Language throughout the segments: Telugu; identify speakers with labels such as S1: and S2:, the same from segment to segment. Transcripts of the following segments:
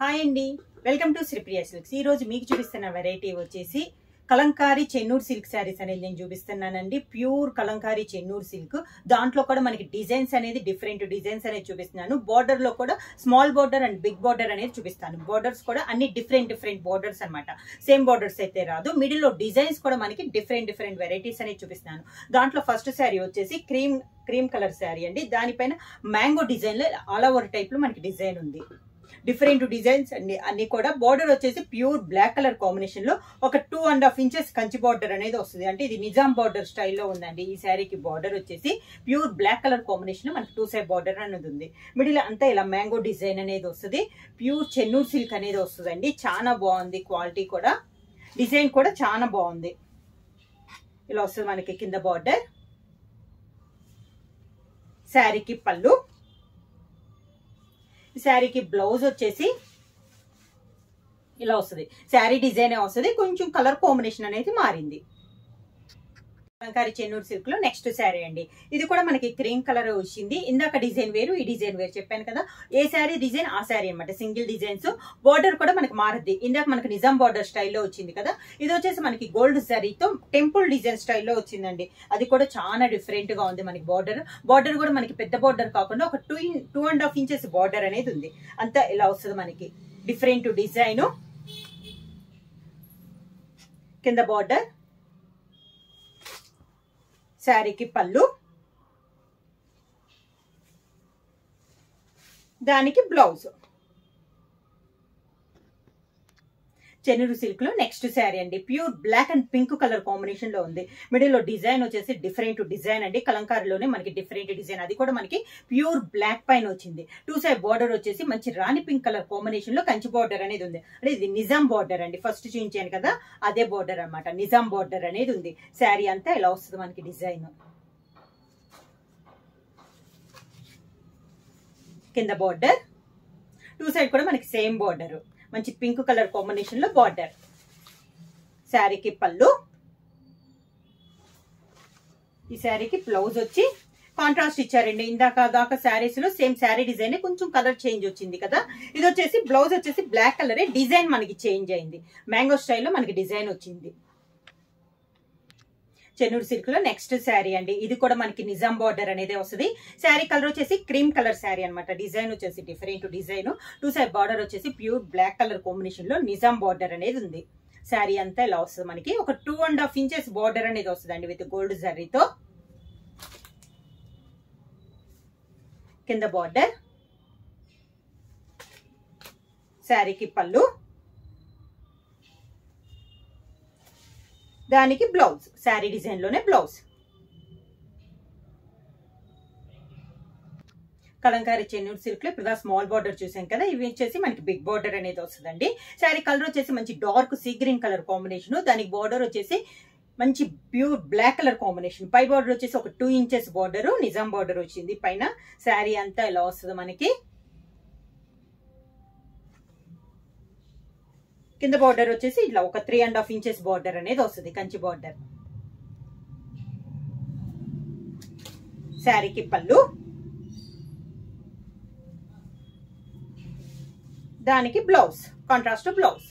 S1: హాయ్ అండి, వెల్కమ్ టు శ్రీప్రియ సిల్క్స్. ఈ రోజు మీకు చూపిస్తున్న వెరైటీ వచ్చేసి కలంకారీ చెన్నూరు సిల్క్ శారీస్ అనేది నేను చూపిస్తున్నానండి. Pure Kalamkari Chennur silk. దాంట్లో కూడా మనకి డిజైన్స్ అనేది డిఫరెంట్ డిజైన్స్ అనేది చూపిస్తున్నాను. బార్డర్ లో కూడా small border and big border అనేది చూపిస్తాను. బార్డర్స్ కూడా అన్ని డిఫరెంట్ బార్డర్స్ అనమాట. సేమ్ బార్డర్స్ అయితే రాదు. మిడిల్ లో డిజైన్స్ కూడా మనకి డిఫరెంట్ వెరైటీస్ అనేది చూపిస్తున్నాను. దాంట్లో ఫస్ట్ శారీ వచ్చేసి క్రీమ్ కలర్ శారీ అండి. దానిపైన మ్యాంగో డిజైన్ లో ఆల్ ఓవర్ టైప్ లో మనకి డిజైన్ ఉంది. డిఫరెంట్ డిజైన్స్ అన్ని కూడా. బార్డర్ వచ్చేసి ప్యూర్ బ్లాక్ కలర్ కాంబినేషన్ లో ఒక 2.5 ఇంచెస్ కంచి బార్డర్ అనేది వస్తుంది. అంటే ఇది నిజాం బార్డర్ స్టైల్లో ఉందండి. ఈ శారీకి బార్డర్ వచ్చేసి ప్యూర్ బ్లాక్ కలర్ కాంబినేషన్ మనకి 2 సైడ్ బార్డర్ అనేది ఉంది. మిడిల్ అంతా ఇలా మ్యాంగో డిజైన్ అనేది వస్తుంది. ప్యూర్ చెన్నూరు సిల్క్ అనేది వస్తుందండి. చాలా బాగుంది. క్వాలిటీ కూడా, డిజైన్ కూడా చాలా బాగుంది. ఇలా వస్తుంది మనకి కింద బార్డర్. శారీకి పళ్ళు, శారీకి బ్లౌజ్ వచ్చేసి ఇలా వస్తుంది. శారీ డిజైన్ వస్తుంది. కొంచెం కలర్ కాంబినేషన్ అనేది మారింది. కలంకారీ చెన్నూరు సిల్క్ లో నెక్స్ట్ శారీ అండి. ఇది కూడా మనకి క్రీమ్ కలర్ వచ్చింది. ఇందాక డిజైన్ వేరు, ఈ డిజైన్ వేరు చెప్పాను కదా. ఏ శారీ డిజైన్ ఆ శారీ అనమాట. Single designs. బార్డర్ కూడా మనకి మారుద్ది. ఇందాక మనకి నిజాం బార్డర్ స్టైల్లో వచ్చింది కదా. ఇది వచ్చేసి మనకి గోల్డ్ శారీతో టెంపుల్ డిజైన్ స్టైల్లో వచ్చిందండి. అది కూడా చాలా డిఫరెంట్ గా ఉంది. మనకి బార్డర్ కూడా మనకి పెద్ద బార్డర్ కాకుండా ఒక 2.5 ఇంచెస్ బార్డర్ అనేది ఉంది. అంతా ఇలా వస్తుంది మనకి. Different design. కింద బార్డర్, శారీకి పళ్ళు, దానికి బ్లౌజ్. చెన్నూరు సిల్క్ లో నెక్స్ట్ శారీ అండి. Pure black and pink colour combination లో ఉంది. మిడిల్ లో డిజైన్ వచ్చేసి డిఫరెంట్ డిజైన్ అండి. కలంకారీలోనే మనకి డిఫరెంట్ డిజైన్. అది కూడా మనకి ప్యూర్ బ్లాక్ పైన వచ్చింది. 2 సైడ్ బార్డర్ వచ్చేసి మంచి రాణి పింక్ కలర్ కాంబినేషన్ లో కంచి బార్డర్ అనేది ఉంది. అంటే ఇది నిజాం బార్డర్ అండి. ఫస్ట్ చూపించాను కదా, అదే బార్డర్ అన్నమాట. నిజాం బార్డర్ అనేది ఉంది. శారీ అంతా ఇలా వస్తుంది మనకి డిజైన్. కింద బార్డర్, 2 సైడ్ కూడా మనకి సేమ్ బార్డర్. మంచి పింక్ కలర్ కాంబినేషన్ లో బార్డర్. శారీకి పళ్ళు, ఈ శారీకి బ్లౌజ్ వచ్చి కాంట్రాస్ట్ ఇచ్చారండి. దాకా శారీస్ లో సేమ్ శారీ డిజైన్, కొంచెం కలర్ చేంజ్ వచ్చింది కదా. ఇది వచ్చేసి బ్లౌజ్ వచ్చేసి బ్లాక్ కలరే. డిజైన్ మనకి చేంజ్ అయింది. మ్యాంగో స్టైల్లో మనకి డిజైన్ వచ్చింది. చెన్నూరు సిల్క్ లో నెక్స్ట్ శారీ అండి. ఇది కూడా మనకి నిజాం బార్డర్ అనేది వస్తుంది. శారీ కలర్ వచ్చేసి క్రీమ్ కలర్ శారీ అనమాట. డిజైన్ వచ్చేసి డిఫరెంట్ డిజైన్. 2 సైడ్ బార్డర్ వచ్చేసి ప్యూర్ బ్లాక్ కలర్ కాంబినేషన్ లో నిజాం బార్డర్ అనేది ఉంది. శారీ అంతా ఇలా వస్తుంది మనకి. ఒక 2.5 ఇంచెస్ బార్డర్ అనేది వస్తుంది అండి విత్ గోల్డ్ జరీతో. కింద బార్డర్, శారీకి పళ్ళు, దానికి బ్లౌజ్. శారీ డిజైన్ లోనే బ్లౌజ్. కలంకారీ చెన్నూరు సిల్క్ లో ఇప్పుడు స్మాల్ బార్డర్ చూసాం కదా. ఇవి వచ్చేసి మనకి బిగ్ బార్డర్ అనేది వస్తుందండి. శారీ కలర్ వచ్చేసి మంచి dark sea green colour combination. దానికి బార్డర్ వచ్చేసి మంచి ప్యూర్ బ్లాక్ కలర్ కాంబినేషన్. పై బార్డర్ వచ్చేసి ఒక 2 ఇంచెస్ బార్డర్ నిజాం బార్డర్ వచ్చింది పైన. శారీ అంతా ఇలా వస్తుంది మనకి. కింద బార్డర్ వచ్చేసి ఇట్లా ఒక 3.5 ఇంచెస్ బార్డర్ అనేది వస్తుంది, కంచి బార్డర్. శారీకి పళ్ళు, దానికి blouse, contrast blouse.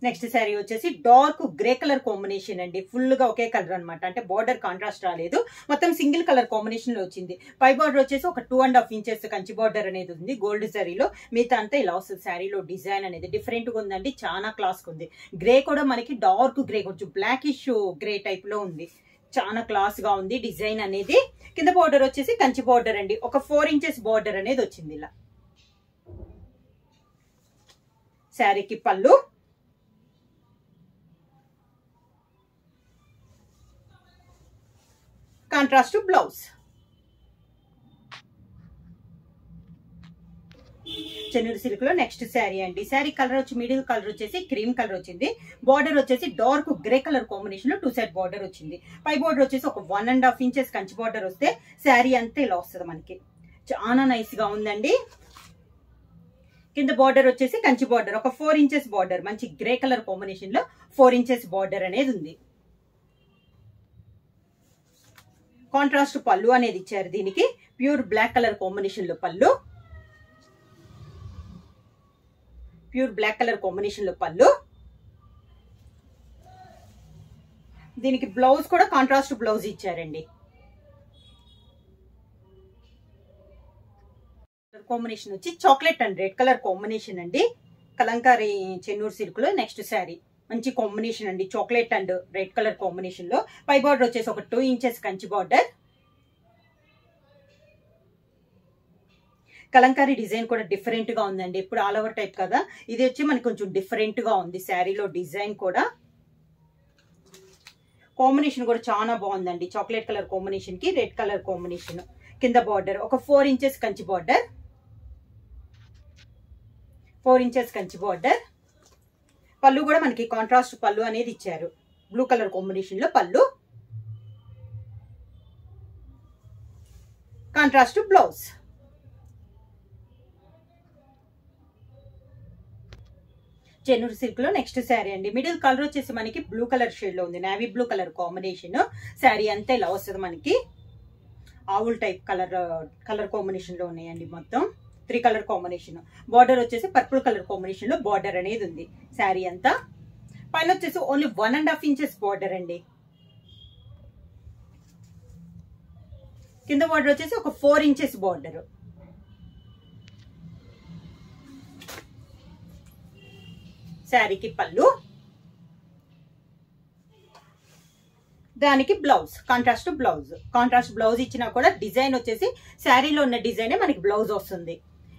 S1: Next sari వచ్చేసి డార్క్ గ్రే కలర్ కాంబినేషన్ అండి. ఫుల్ గా ఒకే కలర్ అనమాట. అంటే బార్డర్ కాంట్రాస్ట్ రాలేదు, మొత్తం సింగిల్ కలర్ కాంబినేషన్ లో వచ్చింది. పై బార్డర్ వచ్చేసి ఒక 2.5 ఇంచెస్ కంచి బార్డర్ అనేది ఉంది గోల్డ్ శారీలో. మిగతా అంతా ఇలా వస్తుంది. శారీలో డిజైన్ అనేది డిఫరెంట్ గా ఉందండి. చాలా క్లాస్ ఉంది. గ్రే కూడా మనకి డార్క్ గ్రే, కొంచెం బ్లాకిష్ గ్రే టైప్ లో ఉంది. చాలా క్లాస్ గా ఉంది డిజైన్ అనేది. కింద బార్డర్ వచ్చేసి కంచి బార్డర్ అండి. ఒక 4 ఇంచెస్ బార్డర్ అనేది వచ్చింది ఇలా. శారీకి పళ్ళు, కాంట్రాస్ట్ బ్లౌజ్. చెన్నూరు సిల్క్ లో నెక్స్ట్ శారీ అండి. శారీ కలర్ వచ్చి మిడిల్ కలర్ వచ్చేసి క్రీమ్ కలర్ వచ్చింది. బార్డర్ వచ్చేసి డార్క్ గ్రే కలర్ కాంబినేషన్ లో 2 సైడ్ బార్డర్ వచ్చింది. పై బార్డర్ వచ్చేసి ఒక 1.5 ఇంచెస్ కంచి బార్డర్ వస్తే శారీ అంతా ఇలా వస్తుంది మనకి. చాలా నైస్ గా ఉందండి. కింద బార్డర్ వచ్చేసి కంచి బార్డర్, ఒక 4 ఇంచెస్ బార్డర్, మంచి గ్రే కలర్ కాంబినేషన్ లో 4 ఇంచెస్ బార్డర్ అనేది ఉంది. కాంట్రాస్ట్ పళ్ళు అనేది ఇచ్చారు. దీనికి ప్యూర్ బ్లాక్ కలర్ కాంబినేషన్ లో పళ్ళు, ప్యూర్ బ్లాక్ కలర్ కాంబినేషన్ లో పళ్ళు. దీనికి బ్లౌజ్ కూడా కాంట్రాస్ట్ బ్లౌజ్ ఇచ్చారండి. కాంబినేషన్ వచ్చి chocolate and red colour combination అండి. కలంకారీ చెన్నూరు సిల్క్ లో నెక్స్ట్ శారీ మంచి కాంబినేషన్ అండి. Chocolate and red colour combination లో పై బార్డర్ వచ్చేసి ఒక 2 inches Kanchi border. Kalamkari design కూడా డిఫరెంట్ గా ఉందండి. ఇప్పుడు ఆల్ ఓవర్ టైప్ కదా, ఇది వచ్చి మనకి కొంచెం డిఫరెంట్ గా ఉంది. శారీలో డిజైన్ కూడా కాంబినేషన్ కూడా చాలా బాగుందండి. చాక్లెట్ కలర్ కాంబినేషన్ కి రెడ్ కలర్ కాంబినేషన్. కింద బార్డర్ ఒక 4 inches Kanchi border, 4 inches Kanchi border. పళ్ళు కూడా మనకి కాంట్రాస్ట్ పళ్ళు అనేది ఇచ్చారు. బ్లూ కలర్ కాంబినేషన్ లో పళ్ళు, కాంట్రాస్ట్ బ్లౌజ్. చెన్నూరు సిల్క్ లో నెక్స్ట్ శారీ అండి. మిడిల్ కలర్ వచ్చేసి మనకి బ్లూ కలర్ షేడ్ లో ఉంది. Navy blue colour combination. Sari అంతా ఇలా వస్తుంది మనకి. ఆవుల్ టైప్ కలర్ కాంబినేషన్ లో ఉన్నాయండి. మొత్తం 3 కలర్ కాంబినేషన్. బార్డర్ వచ్చేసి పర్పుల్ కలర్ కాంబినేషన్ లో బార్డర్ అనేది ఉంది. శారీ అంతా పైన వచ్చేసి ఓన్లీ 1.5 ఇంచెస్ బార్డర్ అండి. కింద బార్డర్ వచ్చేసి ఒక 4 ఇంచెస్ బార్డర్. శారీకి పళ్ళు, దానికి blouse contrast blouse. Contrast blouse ఇచ్చినా కూడా డిజైన్ వచ్చేసి శారీలో ఉన్న డిజైనే మనకి బ్లౌజ్ వస్తుంది.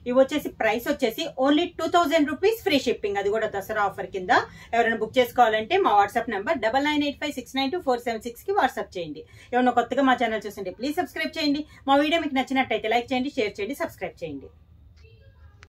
S1: ఇవి వచ్చేసి ప్రైస్ వచ్చేసి ఓన్లీ 2000 రూపీస్, ఫ్రీ షిప్పింగ్. అది కూడా దసరా ఆఫర్ కింద. ఎవరైనా బుక్ చేసుకోవాలంటే మా వాట్సాప్ నెంబర్ 9985692476 కి వాట్సాప్ చేయండి. ఎవరైనా కొత్తగా మా ఛానల్ చూస్తుంటే ప్లీజ్ సబ్స్క్రైబ్ చేయండి. మా వీడియో మీకు నచ్చినట్టయితే లైక్ చేయండి, షేర్ చేయండి, సబ్స్క్రైబ్ చేయండి.